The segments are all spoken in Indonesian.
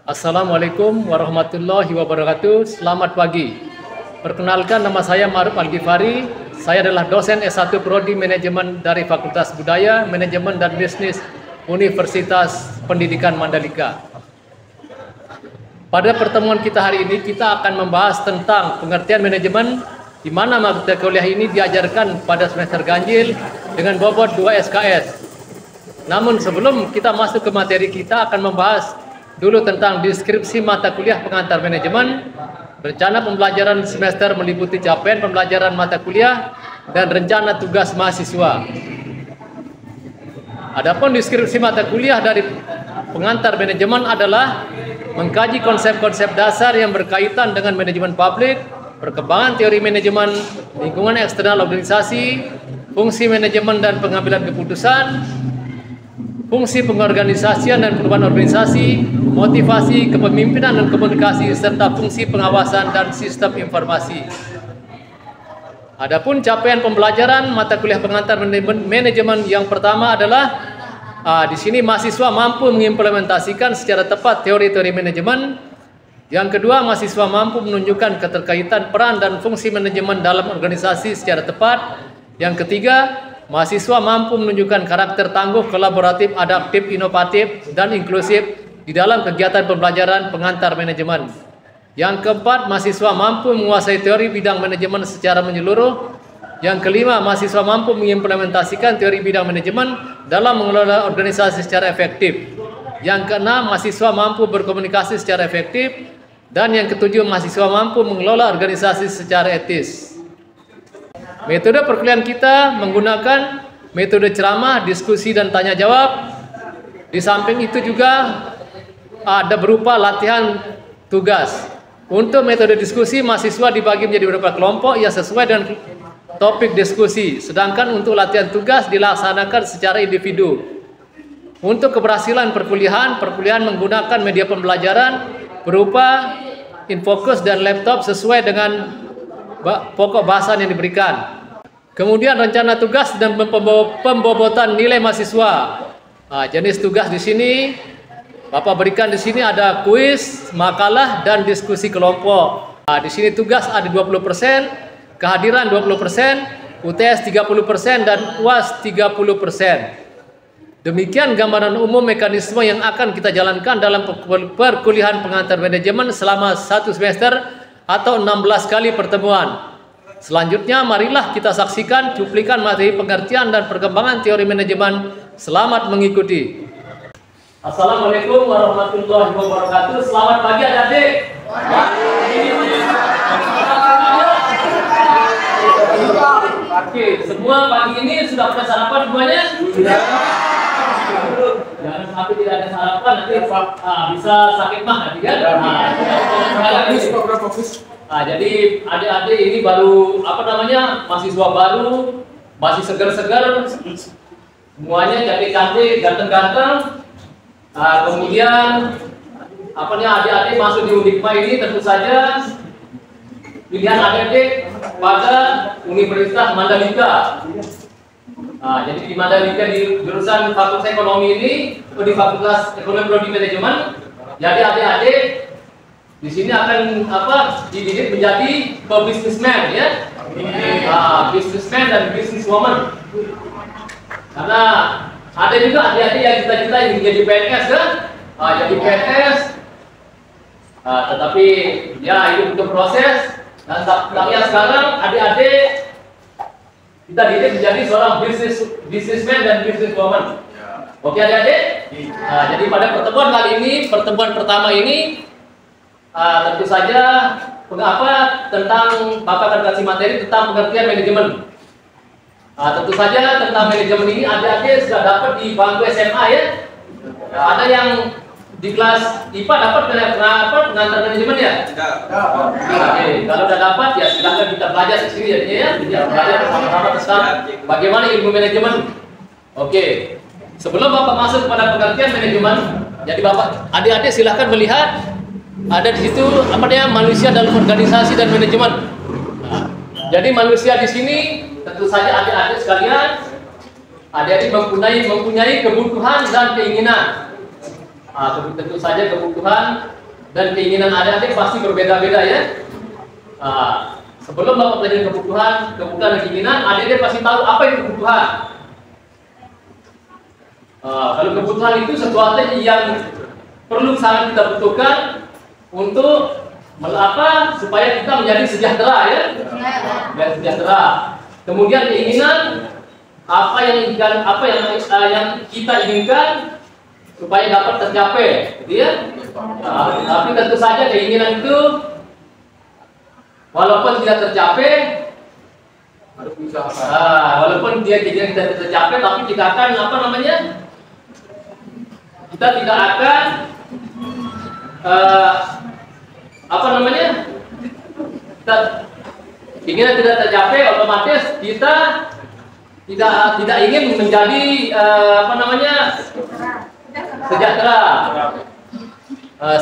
Assalamualaikum warahmatullahi wabarakatuh. Selamat pagi. Perkenalkan, nama saya Ma'ruf Al-Ghifari. Saya adalah dosen S1 Prodi Manajemen dari Fakultas Budaya, Manajemen dan Bisnis Universitas Pendidikan Mandalika. Pada pertemuan kita hari ini, kita akan membahas tentang pengertian manajemen, di mana mata kuliah ini diajarkan pada semester ganjil dengan bobot 2 SKS. Namun sebelum kita masuk ke materi, kita akan membahas dulu tentang deskripsi mata kuliah pengantar manajemen, rencana pembelajaran semester meliputi capaian pembelajaran mata kuliah, dan rencana tugas mahasiswa. Adapun deskripsi mata kuliah dari pengantar manajemen adalah mengkaji konsep-konsep dasar yang berkaitan dengan manajemen publik, perkembangan teori manajemen, lingkungan eksternal organisasi, fungsi manajemen dan pengambilan keputusan, fungsi pengorganisasian dan perubahan organisasi, motivasi, kepemimpinan dan komunikasi, serta fungsi pengawasan dan sistem informasi. Adapun capaian pembelajaran mata kuliah pengantar manajemen yang pertama adalah di sini mahasiswa mampu mengimplementasikan secara tepat teori-teori manajemen. Yang kedua, mahasiswa mampu menunjukkan keterkaitan peran dan fungsi manajemen dalam organisasi secara tepat. Yang ketiga, mahasiswa mampu menunjukkan karakter tangguh, kolaboratif, adaptif, inovatif, dan inklusif di dalam kegiatan pembelajaran pengantar manajemen. Yang keempat, mahasiswa mampu menguasai teori bidang manajemen secara menyeluruh. Yang kelima, mahasiswa mampu mengimplementasikan teori bidang manajemen dalam mengelola organisasi secara efektif. Yang keenam, mahasiswa mampu berkomunikasi secara efektif. Dan yang ketujuh, mahasiswa mampu mengelola organisasi secara etis. Metode perkuliahan kita menggunakan metode ceramah, diskusi, dan tanya jawab. Di samping itu juga ada berupa latihan tugas. Untuk metode diskusi, mahasiswa dibagi menjadi beberapa kelompok yang sesuai dengan topik diskusi. Sedangkan untuk latihan tugas dilaksanakan secara individu. Untuk keberhasilan perkuliahan menggunakan media pembelajaran berupa infokus dan laptop sesuai dengan pokok bahasan yang diberikan. Kemudian rencana tugas dan pembobotan nilai mahasiswa. Jenis tugas di sini Bapak berikan di sini ada kuis, makalah, dan diskusi kelompok. Di sini tugas ada 20%, kehadiran 20%, UTS 30%, dan UAS 30%. Demikian gambaran umum mekanisme yang akan kita jalankan dalam perkuliahan pengantar manajemen selama 1 semester atau 16 kali pertemuan. Selanjutnya, marilah kita saksikan cuplikan materi pengertian dan perkembangan teori manajemen. Selamat mengikuti. Assalamualaikum warahmatullahi wabarakatuh. Selamat pagi adik-adik. Oke, semua pagi ini sudah punya sarapan semuanya? Sudah. Jangan sampai tidak ada sarapan, nanti bisa sakit mah nanti kan? Jadi adik-adik ini baru mahasiswa baru, masih segar-segar, semuanya cantik-cantik, ganteng-ganteng. Kemudian adik-adik masuk di Undikma ini tentu saja pilihan adik-adik pada Universitas Mandalika. Jadi di Mandalika di jurusan Fakultas Ekonomi ini, di Fakultas Ekonomi Prodi Manajemen. Jadi adik-adik di sini akan dididik menjadi businessman ya, businessman dan businesswoman. Karena ada juga adik-adik yang cita-cita ingin jadi PNS kan, jadi PNS. Tetapi ya itu butuh proses. Dan tapi sekarang adik-adik kita didik menjadi seorang businessman dan businesswoman. Oke adik-adik? Jadi pada pertemuan kali ini, pertemuan pertama ini tentu saja tentang Bapak akan kasih materi tentang pengertian manajemen. Tentu saja tentang manajemen ini adik-adik sudah dapat di bangku SMA ya. Ada yang di kelas IPA dapat pengantar manajemen ya? Oke, kalau sudah dapat ya silahkan kita belajar sendiri jadinya ya. Kita belajar bersama-sama tentang bagaimana ilmu manajemen. Oke, sebelum Bapak masuk pada pengertian manajemen, jadi Bapak adik-adik silahkan melihat ada di situ manusia dalam organisasi dan manajemen. Jadi manusia di sini tentu saja adik-adik sekalian, adik-adik mempunyai kebutuhan dan keinginan. Tentu saja kebutuhan dan keinginan adik-adik pasti berbeda-beda ya. Sebelum Bapak pelajari kebutuhan dan keinginan, adik-adik pasti tahu apa itu kebutuhan. Kalau kebutuhan itu sesuatu yang perlu sangat kita butuhkan untuk supaya kita menjadi sejahtera ya. Ya, sejahtera. Kemudian keinginan apa yang kita inginkan supaya dapat tercapai, gitu ya. Tapi tentu saja keinginan itu walaupun tidak tercapai, walaupun dia tidak tercapai, tapi kita akan kita tidak akan keinginan tidak tercapai, otomatis kita tidak ingin menjadi sejahtera.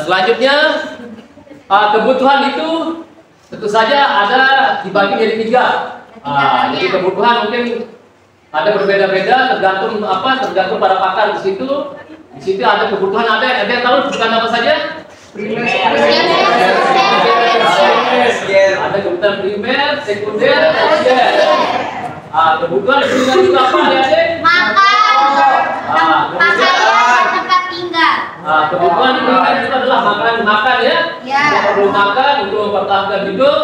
Selanjutnya kebutuhan itu tentu saja ada dibagi jadi 3. Jadi kebutuhan mungkin ada berbeda-beda tergantung tergantung para pakar di situ. Di situ ada kebutuhan, ada yang tahu kebutuhan apa saja? Ada kebutuhan primer, sekunder, tersier. Kebutuhan primer itu apa adik? Makan, tempat tinggal. Kebutuhan primer itu adalah makan ya. Kita perlu makan untuk mempertahankan hidup.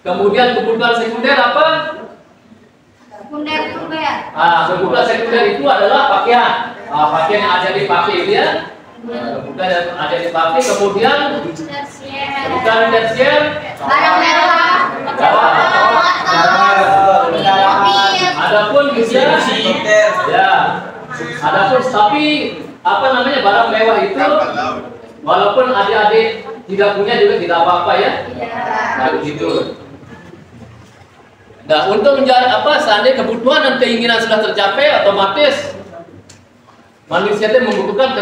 Kemudian kebutuhan sekunder apa? Kebutuhan sekunder itu adalah pakaian. Pakaian yang ada dipakai ya. Kebutuhan yang ada dipakai. Kemudian kebutuhan tersier, barang mewah, adapun bisa ya. Adapun tapi barang mewah itu walaupun adik-adik tidak punya juga tidak apa-apa ya. Nah begitu. Nah untuk menjadi seandainya kebutuhan dan keinginan sudah tercapai, otomatis manusia itu membutuhkan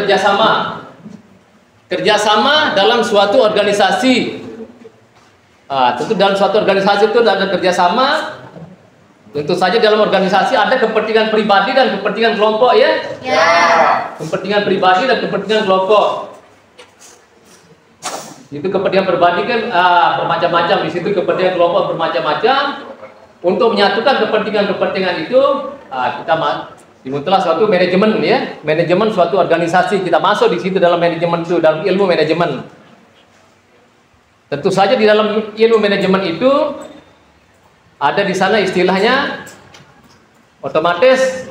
kerjasama dalam suatu organisasi. Tentu dalam suatu organisasi itu ada kerjasama. Tentu saja dalam organisasi ada kepentingan pribadi dan kepentingan kelompok ya. Kepentingan pribadi dan kepentingan kelompok. Itu kepentingan pribadi kan bermacam-macam, di situ kepentingan kelompok bermacam-macam. Untuk menyatukan kepentingan-kepentingan itu dimuncullah suatu manajemen ya, manajemen suatu organisasi. Kita masuk di situ dalam manajemen itu, dalam ilmu manajemen. Tentu saja di dalam ilmu manajemen itu ada di sana istilahnya, otomatis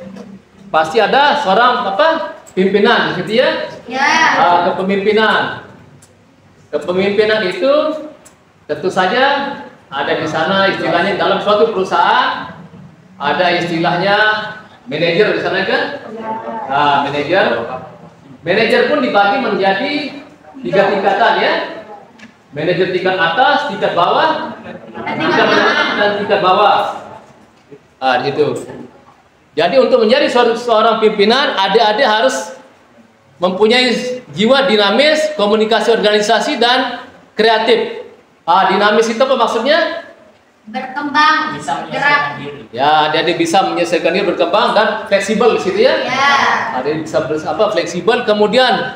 pasti ada seorang pimpinan, gitu ya. Kepemimpinan itu tentu saja ada di sana istilahnya dalam suatu perusahaan ada istilahnya manajer di sana kan? Manajer pun dibagi menjadi 3 tingkatan ya. Manajer tingkat atas, tingkat bawah, tingkat menengah dan tingkat bawah. Gitu. Jadi untuk menjadi seorang pimpinan, adik-adik harus mempunyai jiwa dinamis, komunikasi organisasi dan kreatif. Dinamis itu apa maksudnya? Berkembang, Bisa gerak. menyelesaikan diri. Ya, dia bisa menyelesaikan diri, berkembang dan fleksibel di situ ya. Dia bisa fleksibel, kemudian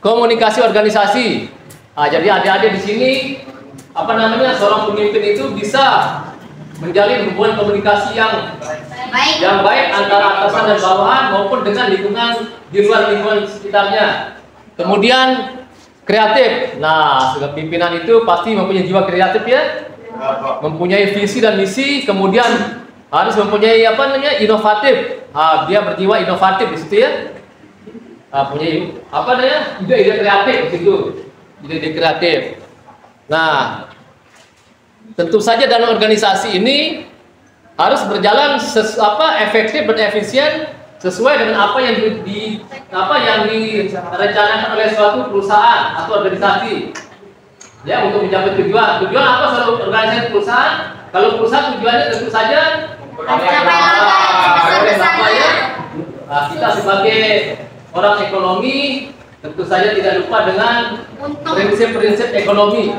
komunikasi organisasi. Jadi adik-adik di sini seorang pemimpin itu bisa menjalin hubungan komunikasi yang baik antara atasan dan bawahan maupun dengan lingkungan di luar lingkungan sekitarnya. Kemudian kreatif. Nah, sebagai pimpinan itu pasti mempunyai jiwa kreatif ya. Mempunyai visi dan misi, kemudian harus mempunyai inovatif. Dia berjiwa inovatif di situ ya. Punya ide-ide kreatif di situ. Ide-ide kreatif. Nah, tentu saja dalam organisasi ini harus berjalan efektif dan efisien sesuai dengan apa yang direncanakan oleh suatu perusahaan atau organisasi. Ya, untuk mencapai tujuan. Tujuan apa suatu organisasi perusahaan? Kalau perusahaan tujuannya tentu saja kita sebagai orang ekonomi tentu saja tidak lupa dengan prinsip-prinsip ekonomi.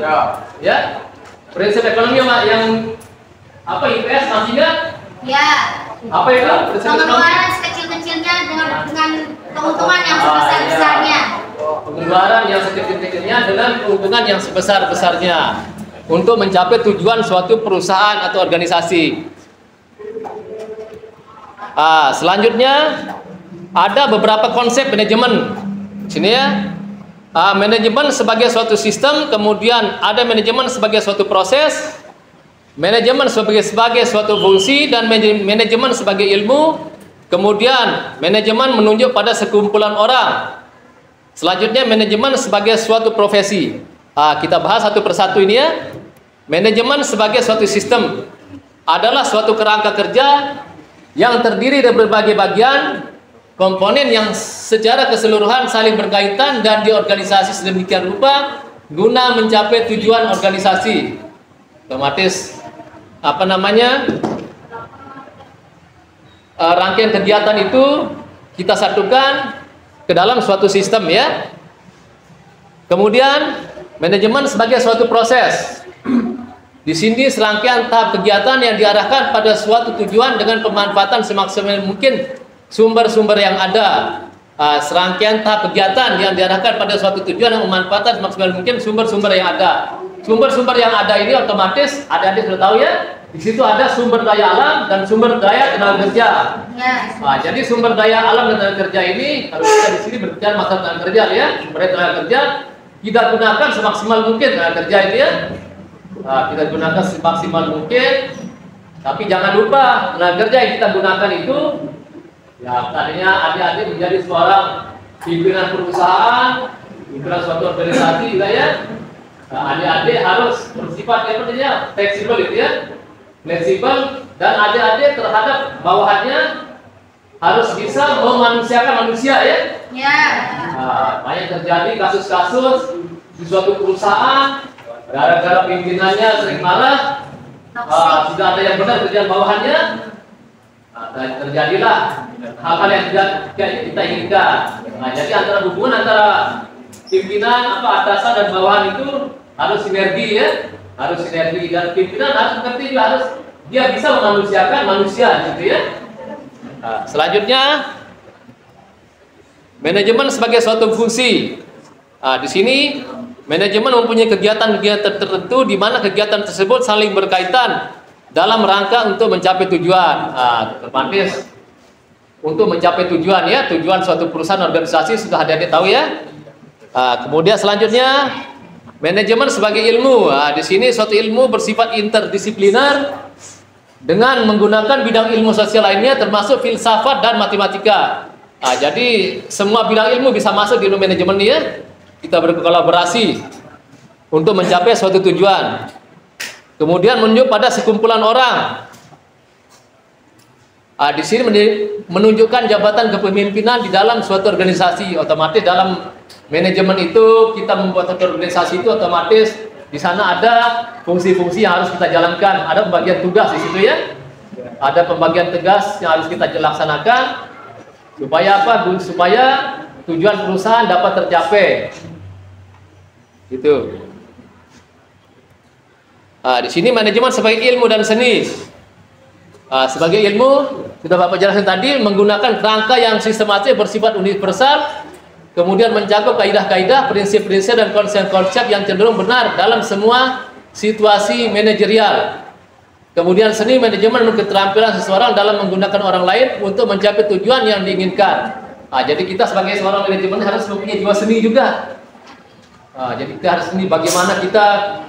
Ya. Prinsip ekonomi yang IPS masih ingat? Ya. Apa itu? Prinsip ekonomi. Pengeluaran sekecil-kecilnya dengan keuntungan yang sebesar-besarnya. artinya dengan keuntungan yang sebesar-besarnya untuk mencapai tujuan suatu perusahaan atau organisasi. Selanjutnya ada beberapa konsep manajemen. Sini ya. Manajemen sebagai suatu sistem, kemudian ada manajemen sebagai suatu proses, manajemen sebagai suatu fungsi, dan manajemen sebagai ilmu. Kemudian manajemen menunjuk pada sekumpulan orang. Selanjutnya manajemen sebagai suatu profesi. Kita bahas satu persatu ini ya. Manajemen sebagai suatu sistem adalah suatu kerangka kerja yang terdiri dari berbagai bagian komponen yang secara keseluruhan saling berkaitan dan diorganisasi sedemikian rupa guna mencapai tujuan organisasi. Otomatis rangkaian kegiatan itu kita satukan ke dalam suatu sistem ya. Kemudian manajemen sebagai suatu proses. Di sini serangkaian tahap kegiatan yang diarahkan pada suatu tujuan dengan pemanfaatan semaksimal mungkin sumber-sumber yang ada. Serangkaian tahap kegiatan yang diarahkan pada suatu tujuan yang memanfaatkan semaksimal mungkin sumber-sumber yang ada. Sumber-sumber yang ada ini otomatis adik-adik sudah tahu ya. Di situ ada sumber daya alam dan sumber daya tenaga kerja. Jadi sumber daya alam dan tenaga kerja ini kalau kita di sini berbicara masalah tenaga kerja ya, sumber daya tenaga kerja kita gunakan semaksimal mungkin tenaga kerja itu ya. Kita gunakan semaksimal mungkin, tapi jangan lupa tenaga kerja yang kita gunakan itu ya tadinya adik-adik menjadi seorang pimpinan perusahaan, pimpinan suatu organisasi juga ya. Adik-adik harus bersifat fleksibel itu ya, fleksibel, dan adik-adik terhadap bawahannya harus bisa memanusiakan manusia ya. Banyak terjadi kasus-kasus di suatu perusahaan gara-gara pimpinannya sering marah, tidak ada yang benar kerjaan bawahannya, terjadilah hal-hal yang tidak kita inginkan. Jadi antara hubungan antara pimpinan atasan dan bawahan itu harus sinergi ya, harus sinergi, dan pimpinan harus mengerti juga, harus dia bisa memanusiakan manusia gitu ya. Selanjutnya manajemen sebagai suatu fungsi. Di sini manajemen mempunyai kegiatan-kegiatan tertentu di mana kegiatan tersebut saling berkaitan dalam rangka untuk mencapai tujuan. Otomatis untuk mencapai tujuan ya, tujuan suatu perusahaan organisasi sudah adik-adik tahu ya. Kemudian selanjutnya manajemen sebagai ilmu. Di sini suatu ilmu bersifat interdisipliner dengan menggunakan bidang ilmu sosial lainnya termasuk filsafat dan matematika. Jadi semua bidang ilmu bisa masuk di ilmu manajemen ini ya. Kita berkolaborasi untuk mencapai suatu tujuan. Kemudian menunjuk pada sekumpulan orang. Di sini menunjukkan jabatan kepemimpinan di dalam suatu organisasi. Otomatis dalam manajemen itu kita membuat suatu organisasi itu otomatis di sana ada fungsi-fungsi yang harus kita jalankan. Ada pembagian tugas di situ ya. Ada pembagian tugas yang harus kita laksanakan supaya apa? Supaya tujuan perusahaan dapat tercapai. Gitu. Di sini manajemen sebagai ilmu dan seni. Sebagai ilmu sudah Bapak jelaskan tadi, menggunakan kerangka yang sistematis bersifat universal, kemudian mencakup kaidah-kaidah, prinsip-prinsip dan konsep-konsep yang cenderung benar dalam semua situasi manajerial. Kemudian seni manajemen keterampilan seseorang dalam menggunakan orang lain untuk mencapai tujuan yang diinginkan. Jadi kita sebagai seorang manajemen harus mempunyai jiwa seni juga. Jadi kita harus seni bagaimana kita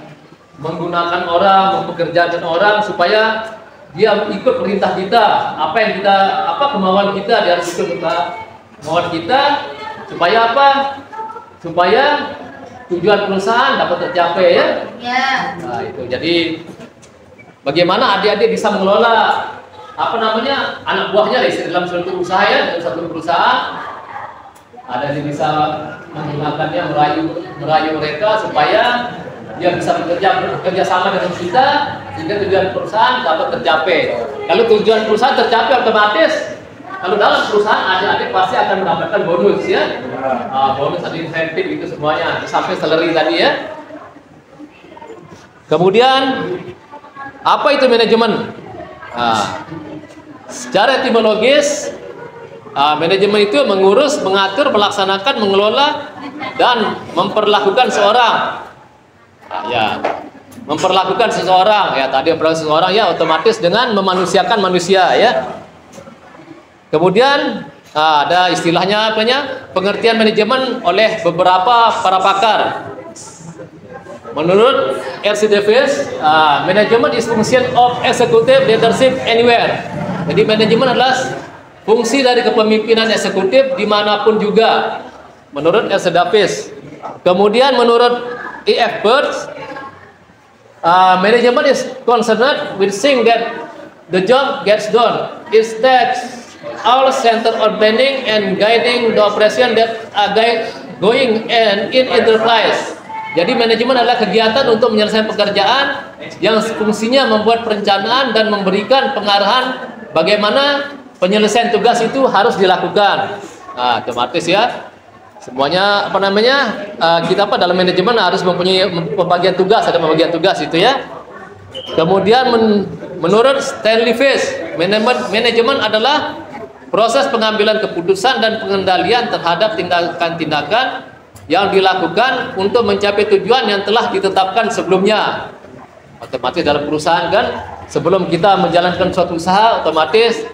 menggunakan orang, mempekerjakan orang supaya dia ikut perintah kita. Apa kemauan kita, dia harus ikut kemauan kita supaya apa? Supaya tujuan perusahaan dapat tercapai ya. Itu. Jadi bagaimana adik-adik bisa mengelola anak buahnya dalam suatu usaha ya, dalam satu perusahaan. Ada yang bisa menggunakannya merayu mereka supaya dia bisa bekerja sama dengan kita sehingga tujuan perusahaan dapat tercapai. Kalau tujuan perusahaan tercapai otomatis kalau dalam perusahaan adik-adik pasti akan mendapatkan bonus ya. Bonus ada insentif itu semuanya sampai salary tadi ya. Kemudian apa itu manajemen? Secara etimologis manajemen itu mengurus, mengatur, melaksanakan, mengelola dan memperlakukan seorang. Ya, memperlakukan seseorang. Ya, tadi memperlakukan seseorang ya otomatis dengan memanusiakan manusia ya. Kemudian ada istilahnya apanya? Pengertian manajemen oleh beberapa para pakar. Menurut R.C. Davis, manajemen is function of executive leadership anywhere. Jadi manajemen adalah fungsi dari kepemimpinan eksekutif dimanapun juga. Menurut R.C. Davis. Kemudian menurut E.F. Birch, management is concerned with seeing that the job gets done. It takes all center on planning and guiding the operation that are going and in enterprise. Jadi manajemen adalah kegiatan untuk menyelesaikan pekerjaan yang fungsinya membuat perencanaan dan memberikan pengarahan bagaimana penyelesaian tugas itu harus dilakukan. Nah, otomatis ya. Semuanya kita dalam manajemen harus mempunyai pembagian tugas, ada pembagian tugas itu ya. Kemudian menurut Stanley Fish, manajemen adalah proses pengambilan keputusan dan pengendalian terhadap tindakan-tindakan yang dilakukan untuk mencapai tujuan yang telah ditetapkan sebelumnya. Otomatis dalam perusahaan kan, sebelum kita menjalankan suatu usaha, otomatis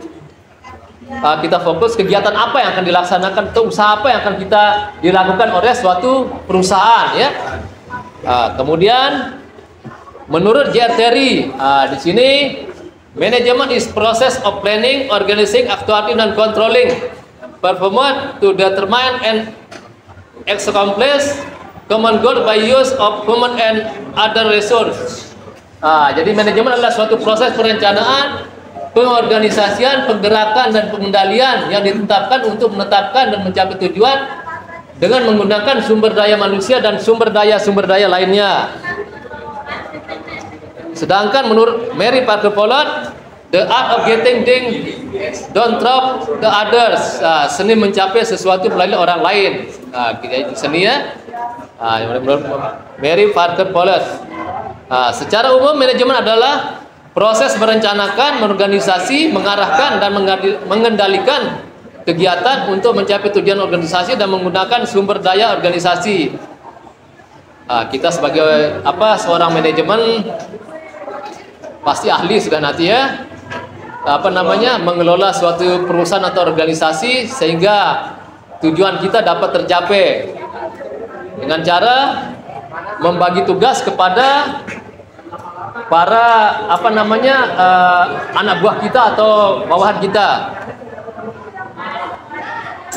kita fokus kegiatan apa yang akan dilaksanakan atau usaha apa yang akan kita dilakukan oleh suatu perusahaan ya. Kemudian menurut J.R. Terry, di sini manajemen is process of planning, organizing, actuating, dan controlling performed to determine and accomplish common goal by use of human and other resources. Jadi manajemen adalah suatu proses perencanaan, pengorganisasian, penggerakan, dan pengendalian yang ditetapkan untuk menetapkan dan mencapai tujuan dengan menggunakan sumber daya manusia dan sumber daya lainnya. Sedangkan menurut Mary Parker Pollard, the art of getting things done through the others, seni mencapai sesuatu melalui orang lain. Seni ya. Menurut Mary Parker Pollard, secara umum manajemen adalah proses merencanakan, mengorganisasi, mengarahkan, dan mengendalikan kegiatan untuk mencapai tujuan organisasi dan menggunakan sumber daya organisasi. Kita sebagai seorang manajemen pasti ahli sudah nanti ya. Mengelola suatu perusahaan atau organisasi sehingga tujuan kita dapat tercapai dengan cara membagi tugas kepada para anak buah kita atau bawahan kita.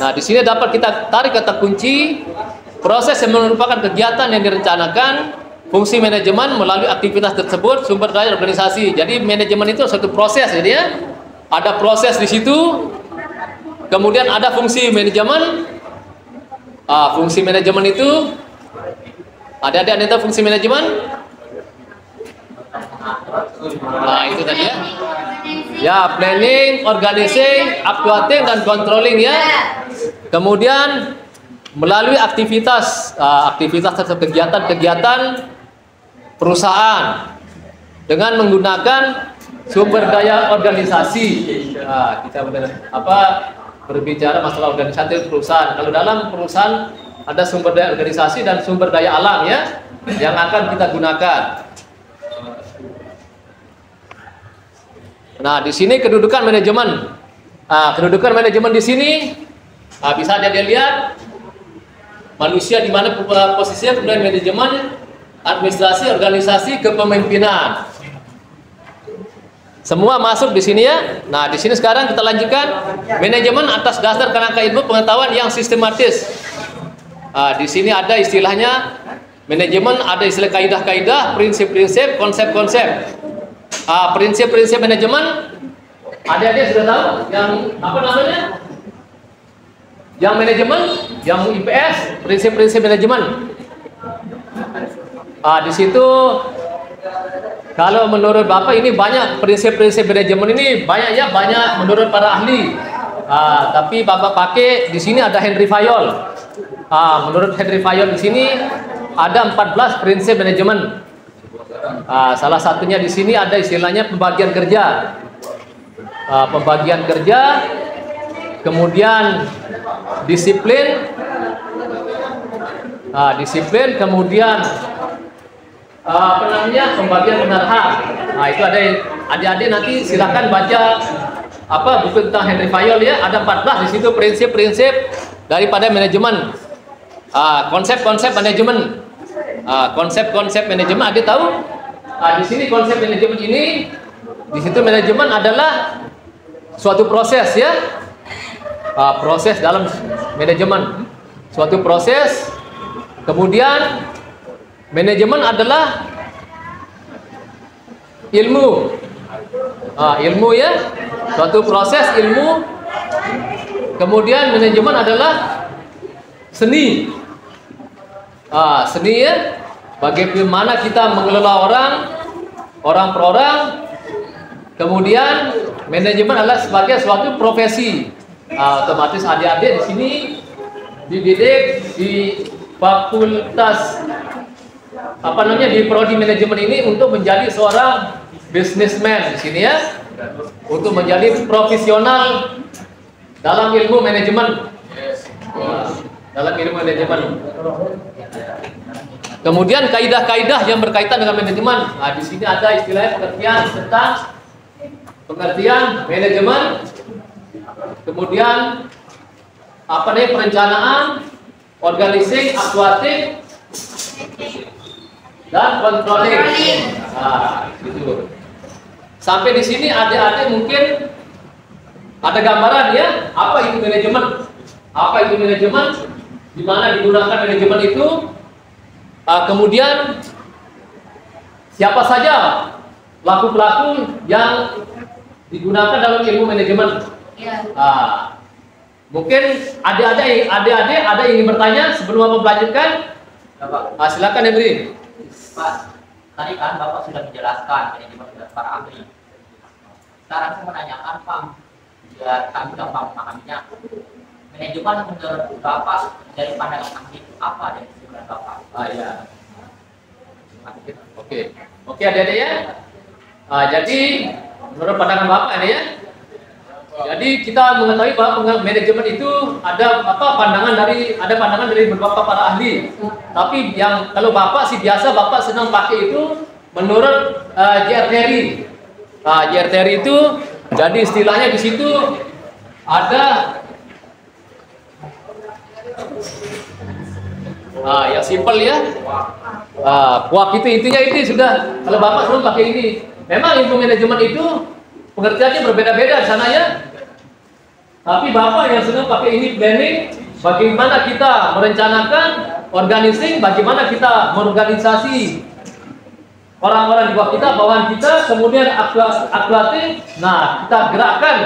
Nah, di sini dapat kita tarik kata kunci proses yang merupakan kegiatan yang direncanakan, fungsi manajemen melalui aktivitas tersebut, sumber daya organisasi. Jadi manajemen itu suatu proses, jadi ya. Ada proses di situ. Kemudian ada fungsi manajemen. Fungsi manajemen itu ada fungsi manajemen. Itu tadi ya. Ya, planning, organizing, actuating, dan controlling ya. Kemudian melalui aktivitas atau kegiatan perusahaan dengan menggunakan sumber daya organisasi. Kita berbicara masalah organisasi perusahaan. Kalau dalam perusahaan ada sumber daya organisasi dan sumber daya alam ya yang akan kita gunakan. Nah, di sini kedudukan manajemen. Kedudukan manajemen di sini bisa dilihat manusia di mana posisinya, kemudian manajemen, administrasi, organisasi, kepemimpinan. Semua masuk di sini ya. Nah, di sini sekarang kita lanjutkan manajemen atas dasar kerangka ilmu pengetahuan yang sistematis. Di sini ada istilahnya manajemen, ada istilah kaidah-kaidah, prinsip-prinsip, konsep-konsep. Prinsip-prinsip manajemen, adik-adik sudah tahu yang yang manajemen, yang IPS, prinsip-prinsip manajemen. Di situ kalau menurut Bapak ini banyak prinsip-prinsip manajemen ini banyak menurut para ahli. Tapi Bapak pakai di sini ada Henry Fayol. Menurut Henry Fayol di sini ada 14 prinsip manajemen. Salah satunya di sini ada istilahnya pembagian kerja. Pembagian kerja, kemudian disiplin, disiplin, kemudian pembagian benar hak. Nah, itu ada adik-adik nanti silakan baca buku tentang Henry Fayol ya. Ada 14 di situ prinsip-prinsip daripada manajemen. Konsep-konsep manajemen. Konsep-konsep manajemen adik tahu? Di sini konsep manajemen ini, di situ manajemen adalah suatu proses ya. Proses dalam manajemen, suatu proses. Kemudian manajemen adalah ilmu, ilmu ya, suatu proses ilmu. Kemudian manajemen adalah seni, seni ya, bagaimana kita mengelola orang per orang. Kemudian manajemen adalah sebagai suatu profesi. Otomatis adik-adik di sini dididik di fakultas di prodi manajemen ini untuk menjadi seorang businessman di sini ya, untuk menjadi profesional dalam ilmu manajemen. Dalam ilmu manajemen. Kemudian kaidah-kaidah yang berkaitan dengan manajemen. Di sini ada istilahnya pengertian tentang pengertian manajemen. Kemudian perencanaan, organizing, aktuatif, dan controlling. Gitu. Sampai di sini adik-adik mungkin ada gambaran ya, apa itu manajemen? Apa itu manajemen? Di mana digunakan manajemen itu? Kemudian siapa saja pelaku-pelaku yang digunakan dalam ilmu manajemen? Mungkin adik-adik ada yang ingin bertanya sebelum Bapak melanjutkan? Silakan Henry. Pak, tadi kan Bapak sudah menjelaskan manajemen dan para ahli. Sekarang saya menanyakan Pak, biar kami gampang memahaminya. Manajemen menurut Bapak dari pandangan ahli itu apa dari sebenarnya Bapak? Ya. Oke adik-adik ya. Jadi menurut pandangan Bapak ini ya. Jadi kita mengetahui bahwa manajemen itu ada pandangan dari beberapa para ahli. Tapi yang kalau Bapak sih biasa Bapak senang pakai itu menurut J.R. Terry. J.R. Terry itu jadi istilahnya di situ ada yang simpel ya. Kuak itu intinya itu sudah. Kalau Bapak selalu pakai ini. Memang ilmu manajemen itu pengertiannya berbeda-beda di sana ya. Tapi Bapak yang senang pakai ini planning, bagaimana kita merencanakan, organizing, bagaimana kita mengorganisasi orang-orang di bawah kita, bawahan kita, kemudian aktuatif. Nah, kita gerakkan,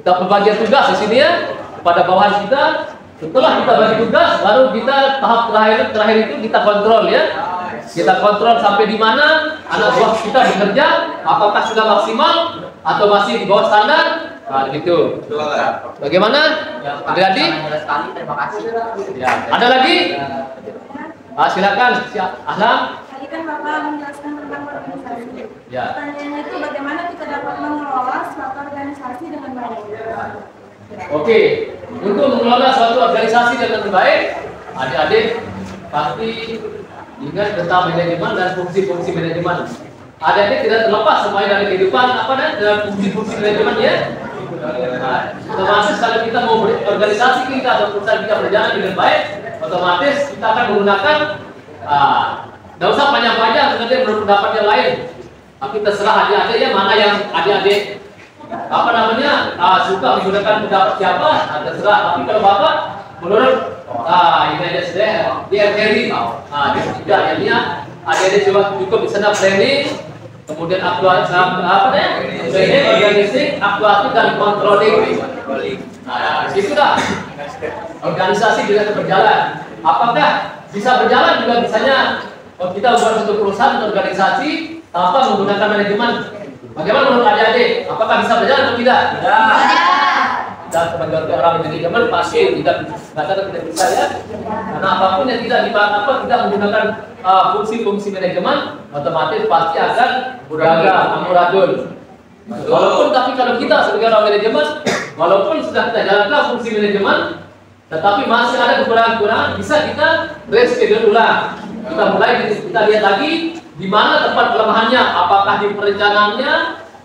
kita pembagian tugas di sini ya kepada bawahan kita. Setelah kita bagi tugas, baru kita tahap terakhir itu kita kontrol ya. Kita kontrol sampai di mana anak buah kita bekerja, apakah sudah maksimal atau masih di bawah standar. Gitu. Bagaimana? Ada lagi? Terima kasih. Ya. Ada lagi? Silakan. Ahlam. Tadi kan Bapak menjelaskan tentang organisasi. Ya. Pertanyaannya itu bagaimana kita dapat mengelola suatu organisasi dengan baik? Oke. Untuk mengelola suatu organisasi dengan baik, adik-adik pasti ingat tentang manajemen dan fungsi-fungsi manajemen. Adik-adik tidak terlepas semuanya dari kehidupan dan fungsi-fungsi manajemen ya. Termasuk kalau kita mau organisasi kita atau perusahaan kita berjalan dengan baik, otomatis kita akan menggunakan tidak usah panjang-panjang sebenarnya menurut pendapat yang lain. Tapi terserah adik-adik ya, mana yang adik-adik suka menggunakan pendapat siapa, terserah. Tapi kalau Bapak menurut ini aja sudah J.R. Terry. Tidak ya, adik-adik cukup di sana planning, kemudian aktuatif, organizing, aktuatif dan controlling. Situlah organisasi bisa berjalan. Apakah bisa berjalan juga misalnya kita buat satu perusahaan atau organisasi tanpa menggunakan manajemen? Bagaimana menurut adik-adik? Apakah bisa berjalan atau tidak? Dan sebagai orang manajemen pasti tidak bisa ya. Karena apapun yang tidak menggunakan fungsi-fungsi manajemen, otomatis pasti akan gagal, amburadul. Walaupun tapi kalau kita sebagai orang manajemen, walaupun sudah kita jalankan fungsi manajemen, Tetapi masih ada kekurangan-kekurangan, bisa kita reschedule ulang. Kita mulai, kita lihat lagi di mana tempat kelemahannya, apakah di perencanaannya,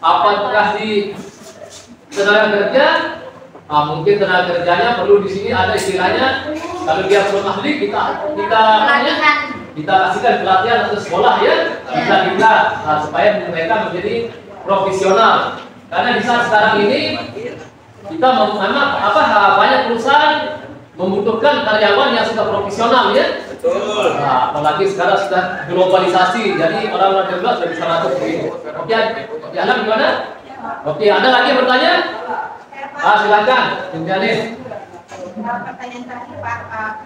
apakah di tenaga kerja. Mungkin tenaga kerjanya perlu di sini ada istilahnya, kalau dia belum ahli kita kasihkan pelatihan atau sekolah ya, bisa supaya mereka menjadi profesional. Karena di saat sekarang ini kita memang banyak perusahaan membutuhkan karyawan yang sudah profesional ya. Betul. Apalagi sekarang sudah globalisasi, jadi orang-orang juga sudah bisa masuk begitu. Oke, jalan gimana? Oke, ada lagi yang bertanya? Silakan, Janin. Pertanyaan terakhir Pak,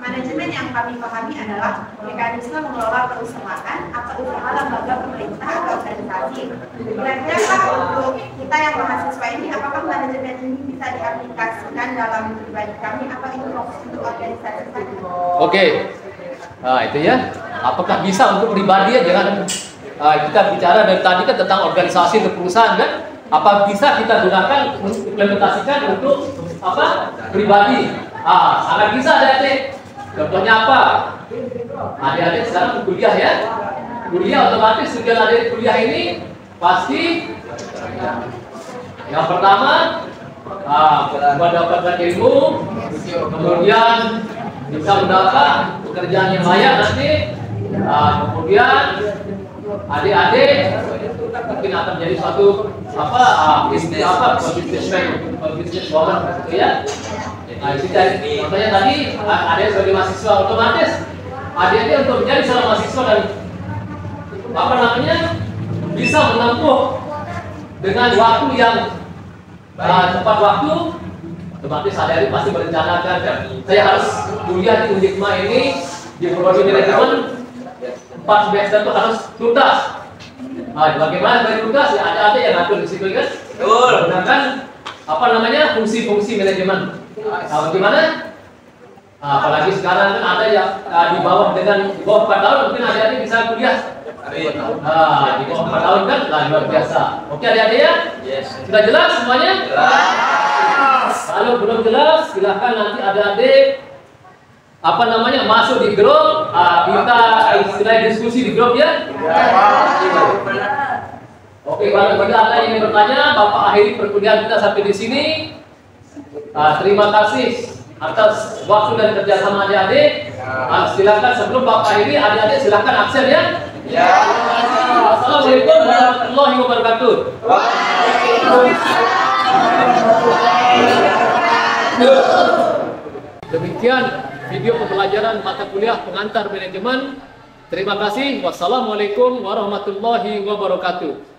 manajemen yang kami pahami adalah mekanisme mengelola perusahaan atau usaha lembaga pemerintah atau organisasi. Kira-kira Pak, untuk kita yang mahasiswa ini, apakah manajemen ini bisa diaplikasikan dalam pribadi kami atau itu fokus untuk organisasi saja? Oke, itu ya. Apakah bisa untuk pribadi ya? Jangan kita bicara dari tadi kan tentang organisasi untuk perusahaan kan? Apa bisa kita gunakan implementasikan untuk pribadi? Sangat bisa adik-adik. Contohnya apa? Adik-adik sekarang kuliah ya. Kuliah otomatis tujuan adik kuliah ini pasti yang pertama mendapatkan ilmu, kemudian bisa mendapat pekerjaan yang layak nanti, kemudian adik-adik mungkin akan menjadi suatu bisnis woman gitu ya. Nah, ini contohnya tadi adik sebagai mahasiswa otomatis adik untuk menjadi seorang mahasiswa dan bisa menempuh dengan waktu yang tepat waktu. Otomatis adik pasti merencanakan saya harus kuliah di Undikma ini di prodi manajemen 4 semester itu harus tuntas. Bagaimana dari tugas ya ada yang ngatur di situ kan? Betul. Gunakan fungsi-fungsi manajemen. Bagaimana? Apalagi sekarang kan ada yang di bawah 4 tahun mungkin adik-adik bisa kuliah. Di bawah 4 tahun kan luar biasa. Oke adik-adik ya? Yes. Sudah jelas semuanya? Kalau belum jelas silahkan nanti adik-adik masuk di grup, kita istilahnya diskusi di grup ya. Oke, kalau tidak ada yang bertanya, Bapak akhiri perkuliahan kita sampai di sini. Terima kasih atas waktu dan kerjasama adik-adik. Silakan sebelum Bapak akhiri, adik-adik silakan absen ya. Assalamualaikum warahmatullahi wabarakatuh. Demikian video pembelajaran mata kuliah pengantar manajemen. Terima kasih. Wassalamualaikum warahmatullahi wabarakatuh.